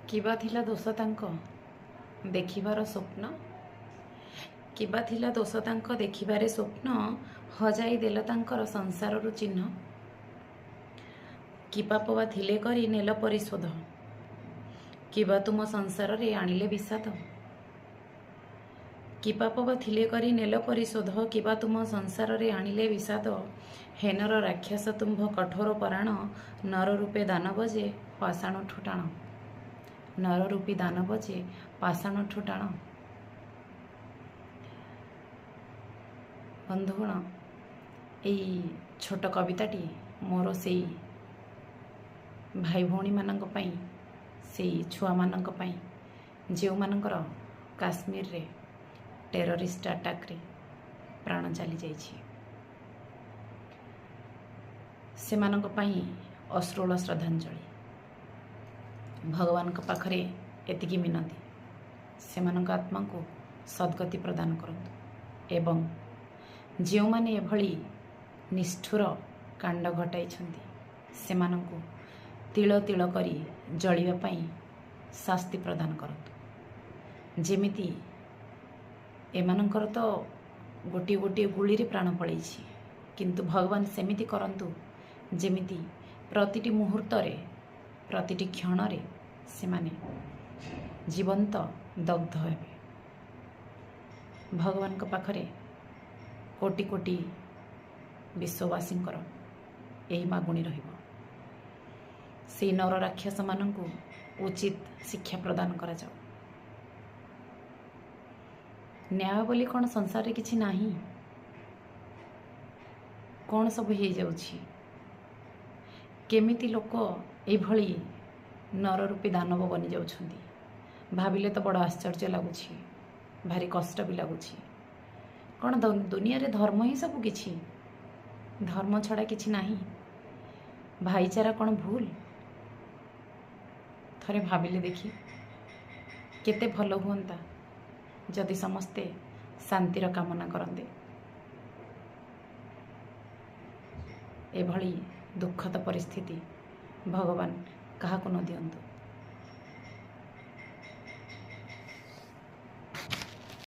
କିବା ଥିଲା ଦୋଷ ତାଙ୍କ ଦେଖିବାର ସ୍ୱପ୍ନ, କିବା ଥିଲା ଦୋଷ ତାଙ୍କ ଦେଖିବାରେ ସ୍ୱପ୍ନ, ହଜାଇ ଦେଲ ତାଙ୍କର ସଂସାରରୁ ଚିହ୍ନ। କି ପାପ ବା ଥିଲେ କରି ନେଲ ପରିଶୋଧ, କିବା ତୁମ ସଂସାରରେ ଆଣିଲେ ବିଷାଦ। କି ପାପ ବା ଥିଲେ କରି ନେଲ ପରିଶୋଧ, କିବା ତୁମ ସଂସାରରେ ଆଣିଲେ ବିଷାଦ। ହେନର ରାକ୍ଷସ ତୁମ୍ଭ କଠୋର ପରାଣ, ନର ରୂପେ ଦାନବ ଯେ ପାଷାଣଠୁ ଟାଣ। ନର ରୂପୀ ଦାନବ ଯେ ପାଷାଣଠୁ ଟାଣ। ବନ୍ଧୁଗଣ, ଏଇ ଛୋଟ କବିତାଟି ମୋର ସେଇ ଭାଇ ଭଉଣୀମାନଙ୍କ ପାଇଁ, ସେଇ ଛୁଆମାନଙ୍କ ପାଇଁ ଯେଉଁମାନଙ୍କର କାଶ୍ମୀରରେ ଟେରରିଷ୍ଟ ଆଟାକରେ ପ୍ରାଣ ଚାଲିଯାଇଛି, ସେମାନଙ୍କ ପାଇଁ ଅଶ୍ରୁଳ ଶ୍ରଦ୍ଧାଞ୍ଜଳି। ଭଗବାନଙ୍କ ପାଖରେ ଏତିକି ମିନତି, ସେମାନଙ୍କ ଆତ୍ମାକୁ ସଦ୍ଗତି ପ୍ରଦାନ କରନ୍ତୁ ଏବଂ ଯେଉଁମାନେ ଏଭଳି ନିଷ୍ଠୁର କାଣ୍ଡ ଘଟାଇଛନ୍ତି ସେମାନଙ୍କୁ ତିଳ ତିଳ କରି ଜଳିବା ପାଇଁ ଶାସ୍ତି ପ୍ରଦାନ କରନ୍ତୁ। ଯେମିତି ଏମାନଙ୍କର ତ ଗୋଟିଏ ଗୋଟିଏ ଗୁଳିରେ ପ୍ରାଣ ପଳେଇଛି, କିନ୍ତୁ ଭଗବାନ ସେମିତି କରନ୍ତୁ ଯେମିତି ପ୍ରତିଟି ମୁହୂର୍ତ୍ତରେ, ପ୍ରତିଟି କ୍ଷଣରେ ସେମାନେ ଜୀବନ୍ତ ଦଗ୍ଧ ହେବେ। ଭଗବାନଙ୍କ ପାଖରେ କୋଟି କୋଟି ବିଶ୍ୱବାସୀଙ୍କର ଏହି ମାଗୁଣି ରହିବ। ସେହି ନର ରାକ୍ଷସମାନଙ୍କୁ ଉଚିତ ଶିକ୍ଷା ପ୍ରଦାନ କରାଯାଉ। ନ୍ୟାୟ ବୋଲି କ'ଣ ସଂସାରରେ କିଛି ନାହିଁ? କ'ଣ ସବୁ ହେଇଯାଉଛି? କେମିତି ଲୋକ ଏଇଭଳି ନର ରୂପୀ ଦାନବ ବନିଯାଉଛନ୍ତି? ଭାବିଲେ ତ ବଡ଼ ଆଶ୍ଚର୍ଯ୍ୟ ଲାଗୁଛି, ଭାରି କଷ୍ଟ ବି ଲାଗୁଛି। କ'ଣ ଦୁନିଆରେ ଧର୍ମ ହିଁ ସବୁ କିଛି? ଧର୍ମ ଛଡ଼ା କିଛି ନାହିଁ? ଭାଇଚାରା କ'ଣ ଭୁଲ? ଥରେ ଭାବିଲେ ଦେଖି, କେତେ ଭଲ ହୁଅନ୍ତା ଯଦି ସମସ୍ତେ ଶାନ୍ତିର କାମନା କରନ୍ତେ। ଏଭଳି ଦୁଃଖଦ ପରିସ୍ଥିତି ଭଗବାନ କାହାକୁ ନ ଦିଅନ୍ତୁ।